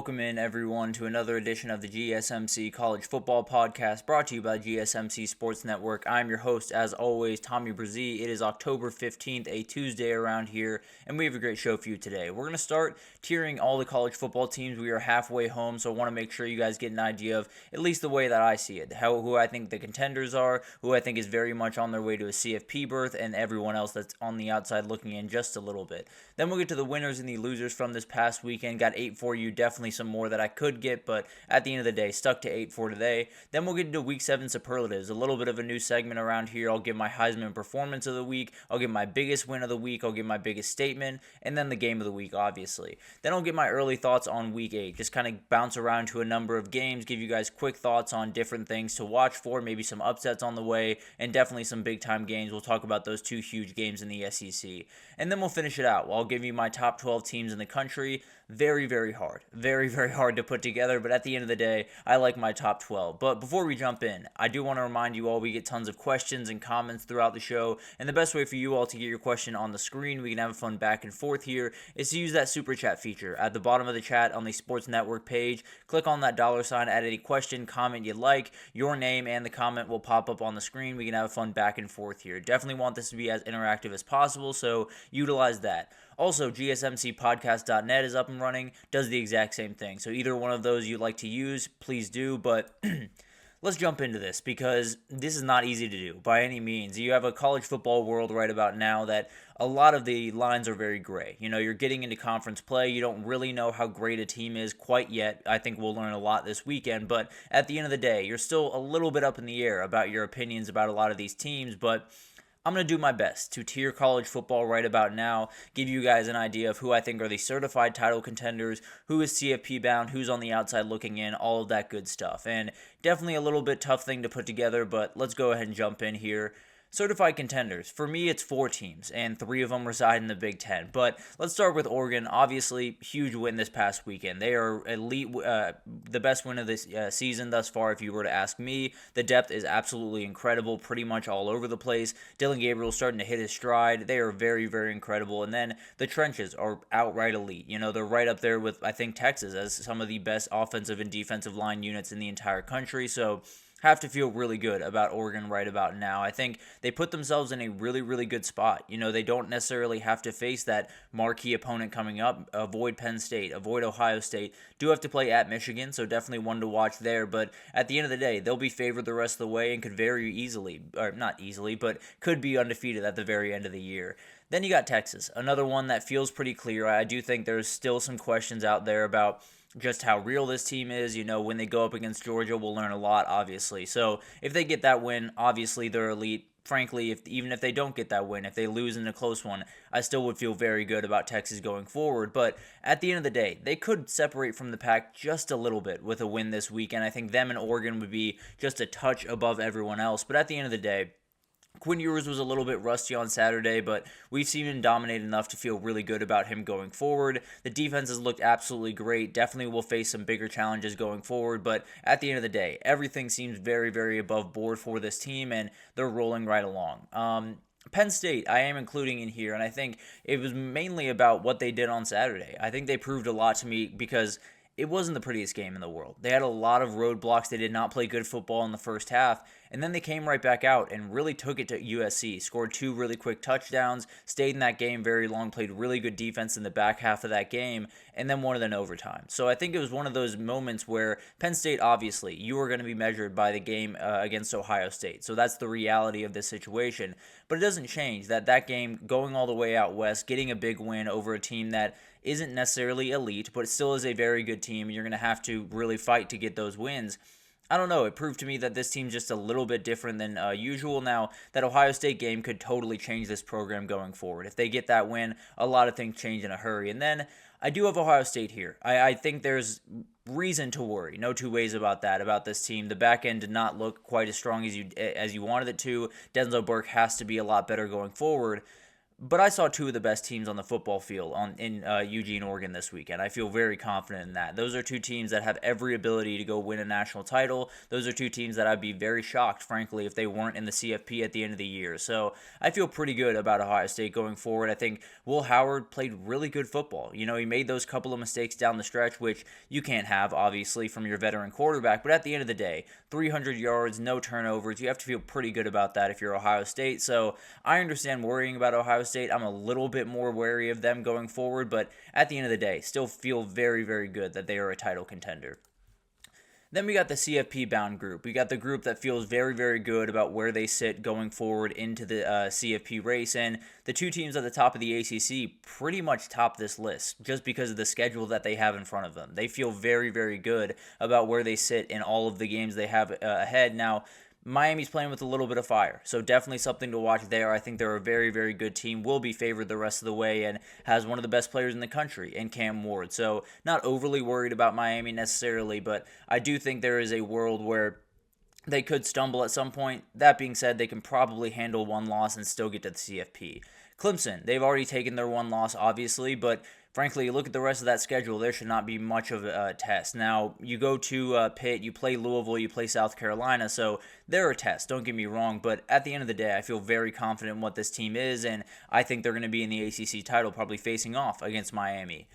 Welcome in, everyone, to another edition of the GSMC College Football Podcast, brought to you by GSMC Sports Network. I'm your host, as always, Tommy Brzee. It is October 15th, a Tuesday around here, and we have a great show for you today. We're going to start tiering all the college football teams. We are halfway home, so I want to make sure you guys get an idea of at least the way that I see it, who I think the contenders are, who I think is very much on their way to a CFP berth, and everyone else that's on the outside looking in just a little bit. Then we'll get to the winners and the losers from this past weekend. Got 8 for you, definitely some more that I could get, but at the end of the day, stuck to 8 for today. Then we'll get into Week 7 superlatives, a little bit of a new segment around here. I'll give my Heisman performance of the week, I'll give my biggest win of the week, I'll give my biggest statement, and then the game of the week, obviously. Then I'll get my early thoughts on Week 8, just kind of bounce around to a number of games, give you guys quick thoughts on different things to watch for, maybe some upsets on the way, and definitely some big-time games. We'll talk about those two huge games in the SEC. And then we'll finish it out. I'll give you my top 12 teams in the country. Very, very hard. Very, very hard to put together, but at the end of the day, I like my top 12. But before we jump in, I do want to remind you all we get tons of questions and comments throughout the show, and the best way for you all to get your question on the screen, we can have a fun back and forth here, is to use that super chat feature at the bottom of the chat on the Sports Network page. Click on that $, add any question, comment you like, your name and the comment will pop up on the screen. We can have a fun back and forth here. Definitely want this to be as interactive as possible, so utilize that. Also, gsmcpodcast.net is up and running, does the exact same thing. So either one of those you'd like to use, please do, but let's jump into this because this is not easy to do by any means. You have a college football world right about now that a lot of the lines are very gray. You know, you're getting into conference play. You don't really know how great a team is quite yet. I think we'll learn a lot this weekend, but at the end of the day, you're still a little bit up in the air about your opinions about a lot of these teams, but I'm going to do my best to tier college football right about now, give you guys an idea of who I think are the certified title contenders, who is CFP bound, who's on the outside looking in, all of that good stuff. And definitely a little bit tough thing to put together, but let's go ahead and jump in here. Certified contenders. For me, it's 4 teams, and 3 of them reside in the Big Ten. But let's start with Oregon. Obviously, huge win this past weekend. They are elite, the best win of this season thus far, if you were to ask me. The depth is absolutely incredible, pretty much all over the place. Dylan Gabriel's starting to hit his stride. They are very, very incredible. And then the trenches are outright elite. You know, they're right up there with, I think, Texas as some of the best offensive and defensive line units in the entire country. So have to feel really good about Oregon right about now. I think they put themselves in a really, really good spot. You know, they don't necessarily have to face that marquee opponent coming up. Avoid Penn State, avoid Ohio State. Do have to play at Michigan, so definitely one to watch there. But at the end of the day, they'll be favored the rest of the way and could very easily, or not easily, but could be undefeated at the very end of the year. Then you got Texas, another one that feels pretty clear. I do think there's still some questions out there about just how real this team is. You know, when they go up against Georgia, we'll learn a lot, obviously. So if they get that win, obviously they're elite. Frankly, even if they don't get that win, if they lose in a close one, I still would feel very good about Texas going forward. But at the end of the day, they could separate from the pack just a little bit with a win this weekend. I think them and Oregon would be just a touch above everyone else. But at the end of the day, Quinn Ewers was a little bit rusty on Saturday, but we've seen him dominate enough to feel really good about him going forward. The defense has looked absolutely great. Definitely will face some bigger challenges going forward, but at the end of the day, everything seems very, very above board for this team, and they're rolling right along. Penn State, I am including in here, and I think it was mainly about what they did on Saturday. I think they proved a lot to me because it wasn't the prettiest game in the world. They had a lot of roadblocks. They did not play good football in the first half. And then they came right back out and really took it to USC. Scored 2 really quick touchdowns. Stayed in that game very long. Played really good defense in the back half of that game. And then won it in overtime. So I think it was one of those moments where Penn State, obviously, you are going to be measured by the game against Ohio State. So that's the reality of this situation. But it doesn't change that game going all the way out west, getting a big win over a team that isn't necessarily elite, but it still is a very good team. You're going to have to really fight to get those wins. I don't know. It proved to me that this team's just a little bit different than usual. Now, that Ohio State game could totally change this program going forward. If they get that win, a lot of things change in a hurry. And then I do have Ohio State here. I think there's reason to worry. No two ways about that, about this team. The back end did not look quite as strong as you wanted it to. Denzel Burke has to be a lot better going forward. But I saw two of the best teams on the football field in Eugene, Oregon this weekend. I feel very confident in that. Those are two teams that have every ability to go win a national title. Those are two teams that I'd be very shocked, frankly, if they weren't in the CFP at the end of the year. So I feel pretty good about Ohio State going forward. I think Will Howard played really good football. He made those couple of mistakes down the stretch, which you can't have, obviously, from your veteran quarterback. But at the end of the day, 300 yards, no turnovers. You have to feel pretty good about that if you're Ohio State. So I understand worrying about Ohio State. I'm a little bit more wary of them going forward, but at the end of the day, still feel very, very good that they are a title contender. Then we got the CFP bound group. We got the group that feels very, very good about where they sit going forward into the CFP race. And the two teams at the top of the ACC pretty much top this list just because of the schedule that they have in front of them. They feel very, very good about where they sit in all of the games they have ahead. Now, Miami's playing with a little bit of fire, so definitely something to watch there. I think they're a very, very good team, will be favored the rest of the way, and has one of the best players in the country in Cam Ward. So not overly worried about Miami necessarily, but I do think there is a world where they could stumble at some point. That being said, they can probably handle one loss and still get to the CFP. Clemson, they've already taken their one loss, obviously, but frankly, you look at the rest of that schedule, there should not be much of a test. Now, you go to Pitt, you play Louisville, you play South Carolina, so they're a test, don't get me wrong, but at the end of the day, I feel very confident in what this team is, and I think they're going to be in the ACC title, probably facing off against Miami.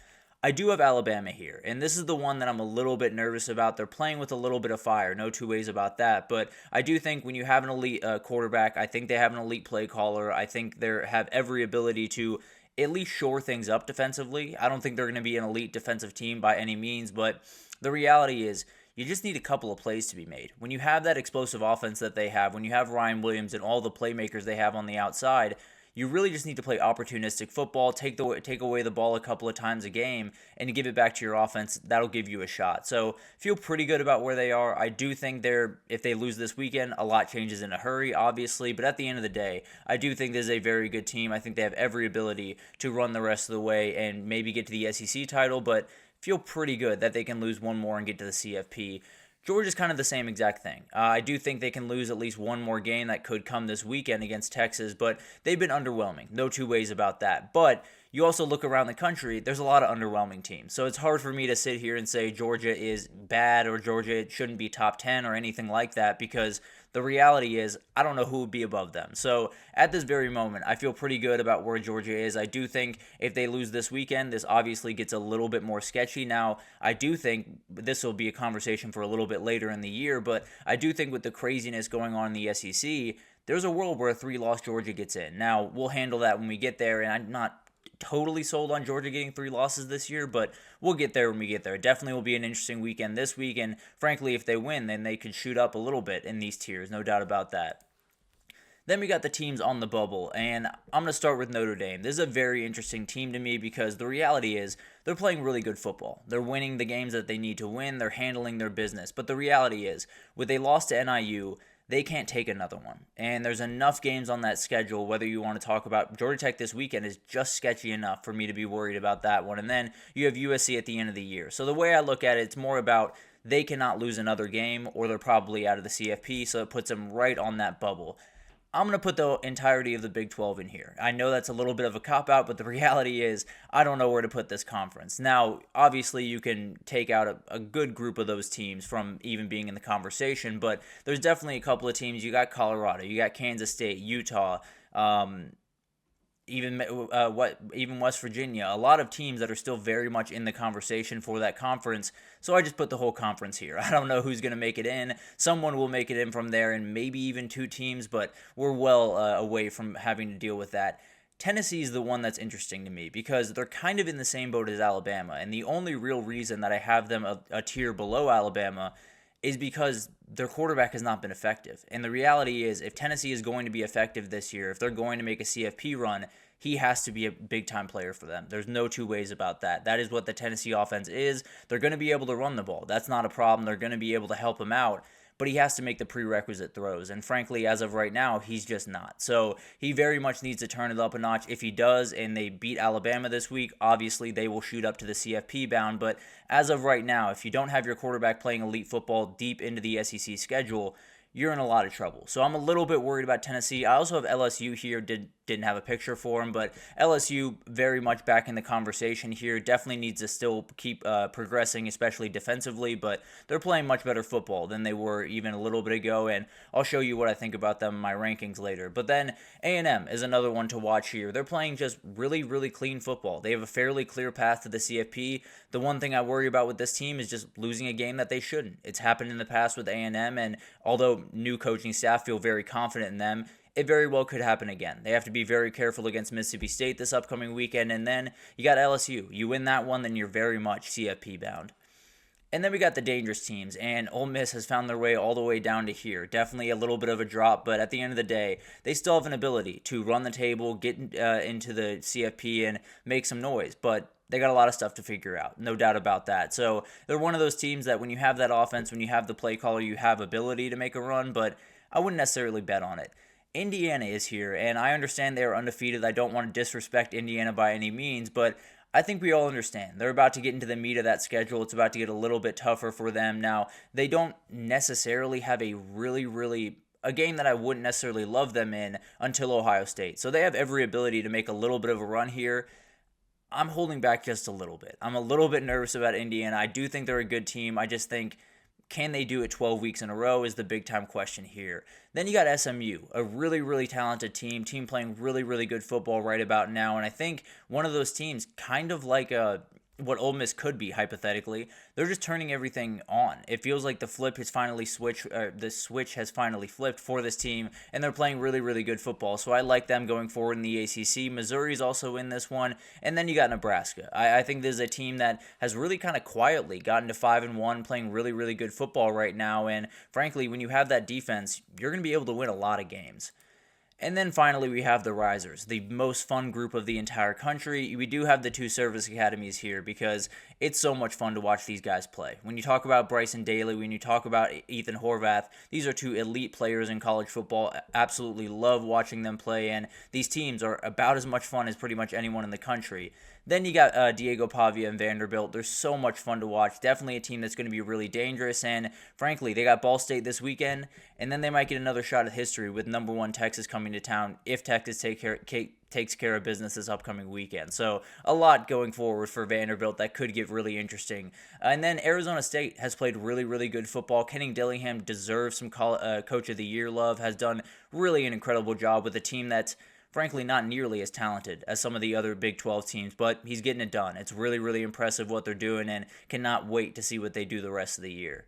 I do have Alabama here, and this is the one that I'm a little bit nervous about. They're playing with a little bit of fire, no two ways about that, but I do think when you have an elite quarterback, I think they have an elite play caller. I think they have every ability to at least shore things up defensively. I don't think they're going to be an elite defensive team by any means, but the reality is you just need a couple of plays to be made. When you have that explosive offense that they have, when you have Ryan Williams and all the playmakers they have on the outside, you really just need to play opportunistic football, take away the ball a couple of times a game, and give it back to your offense. That'll give you a shot. So feel pretty good about where they are. I do think if they lose this weekend, a lot changes in a hurry, obviously. But at the end of the day, I do think this is a very good team. I think they have every ability to run the rest of the way and maybe get to the SEC title, but feel pretty good that they can lose one more and get to the CFP. Georgia's kind of the same exact thing. I do think they can lose at least one more game that could come this weekend against Texas, but they've been underwhelming. No two ways about that. But you also look around the country, there's a lot of underwhelming teams. So it's hard for me to sit here and say Georgia is bad or Georgia shouldn't be top 10 or anything like that because the reality is I don't know who would be above them. So at this very moment, I feel pretty good about where Georgia is. I do think if they lose this weekend, this obviously gets a little bit more sketchy. Now, I do think this will be a conversation for a little bit later in the year, but I do think with the craziness going on in the SEC, there's a world where a 3-loss Georgia gets in. Now, we'll handle that when we get there, and I'm not totally sold on Georgia getting 3 losses this year, but we'll get there when we get there. It definitely will be an interesting weekend this week, and frankly, if they win, then they could shoot up a little bit in these tiers, no doubt about that. Then we got the teams on the bubble, and I'm going to start with Notre Dame. This is a very interesting team to me because the reality is they're playing really good football. They're winning the games that they need to win. They're handling their business. But the reality is, with a loss to NIU, they can't take another one. And there's enough games on that schedule, whether you want to talk about Georgia Tech this weekend is just sketchy enough for me to be worried about that one. And then you have USC at the end of the year. So the way I look at it, it's more about they cannot lose another game or they're probably out of the CFP, so it puts them right on that bubble. I'm going to put the entirety of the Big 12 in here. I know that's a little bit of a cop-out, but the reality is I don't know where to put this conference. Now, obviously, you can take out a good group of those teams from even being in the conversation, but there's definitely a couple of teams. You got Colorado, you got Kansas State, Utah, even West Virginia, a lot of teams that are still very much in the conversation for that conference. So I just put the whole conference here. I don't know who's going to make it in. Someone will make it in from there, and maybe even 2 teams, but we're well away from having to deal with that. Tennessee is the one that's interesting to me because they're kind of in the same boat as Alabama, and the only real reason that I have them a tier below Alabama is because their quarterback has not been effective. And the reality is, if Tennessee is going to be effective this year, if they're going to make a CFP run, he has to be a big-time player for them. There's no two ways about that. That is what the Tennessee offense is. They're going to be able to run the ball. That's not a problem. They're going to be able to help him out. But he has to make the prerequisite throws. And frankly, as of right now, he's just not. So he very much needs to turn it up a notch. If he does, and they beat Alabama this week, obviously they will shoot up to the CFP bound. But as of right now, if you don't have your quarterback playing elite football deep into the SEC schedule, you're in a lot of trouble. So I'm a little bit worried about Tennessee. I also have LSU here. Didn't have a picture for him, but LSU very much back in the conversation here. Definitely needs to still keep progressing, especially defensively, but they're playing much better football than they were even a little bit ago, and I'll show you what I think about them in my rankings later. But then A&M is another one to watch here. They're playing just really, really clean football. They have a fairly clear path to the CFP. The one thing I worry about with this team is just losing a game that they shouldn't. It's happened in the past with A&M, and although new coaching staff feel very confident in them, it very well could happen again. They have to be very careful against Mississippi State this upcoming weekend, and then you got LSU. You win that one, then you're very much CFP bound. And then we got the dangerous teams, and Ole Miss has found their way all the way down to here. Definitely a little bit of a drop, but at the end of the day, they still have an ability to run the table, get into the CFP, and make some noise. But they got a lot of stuff to figure out, no doubt about that. So they're one of those teams that when you have that offense, when you have the play caller, you have ability to make a run, but I wouldn't necessarily bet on it. Indiana is here, and I understand they are undefeated. I don't want to disrespect Indiana by any means, but I think we all understand. They're about to get into the meat of that schedule. It's about to get a little bit tougher for them. Now, they don't necessarily have a game that I wouldn't necessarily love them in until Ohio State. So they have every ability to make a little bit of a run here. I'm holding back just a little bit. I'm a little bit nervous about Indiana. I do think they're a good team. I just think, can they do it 12 weeks in a row is the big time question here. Then you got SMU, a really, really talented team playing really, really good football right about now. And I think one of those teams, kind of like what Ole Miss could be hypothetically, they're just turning everything on. It feels like the switch has finally flipped for this team, and they're playing really, really good football. So I like them going forward in the ACC. Missouri's also in this one, and then you got Nebraska. I think this is a team that has really kind of quietly gotten to 5-1, playing really, really good football right now. And frankly, when you have that defense, you're going to be able to win a lot of games. And then finally, we have the Risers, the most fun group of the entire country. We do have the two service academies here because it's so much fun to watch these guys play. When you talk about Bryson Daly, when you talk about Ethan Horvath, these are two elite players in college football. Absolutely love watching them play, and these teams are about as much fun as pretty much anyone in the country. Then you got Diego Pavia and Vanderbilt. They're so much fun to watch. Definitely a team that's going to be really dangerous. And frankly, they got Ball State this weekend, and then they might get another shot at history with number 1 Texas coming to town if Texas takes care of business this upcoming weekend. So a lot going forward for Vanderbilt that could get really interesting. And then Arizona State has played really, really good football. Kenny Dillingham deserves some Coach of the Year love, has done really an incredible job with a team that's frankly not nearly as talented as some of the other Big 12 teams, but he's getting it done. It's really, really impressive what they're doing, and cannot wait to see what they do the rest of the year.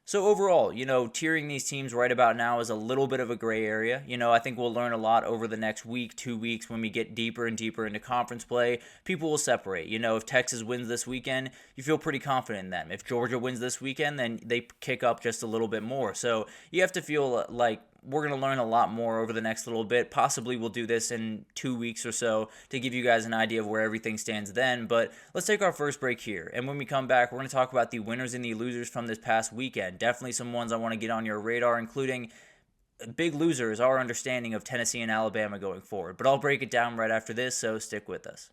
So overall, tiering these teams right about now is a little bit of a gray area. I think we'll learn a lot over the next week, 2 weeks when we get deeper and deeper into conference play. People will separate. If Texas wins this weekend, you feel pretty confident in them. If Georgia wins this weekend, then they kick up just a little bit more. So you have to feel like we're going to learn a lot more over the next little bit. Possibly we'll do this in 2 weeks or so to give you guys an idea of where everything stands then. But let's take our first break here. And when we come back, we're going to talk about the winners and the losers from this past weekend. Definitely some ones I want to get on your radar, including big losers, our understanding of Tennessee and Alabama going forward. But I'll break it down right after this, so stick with us.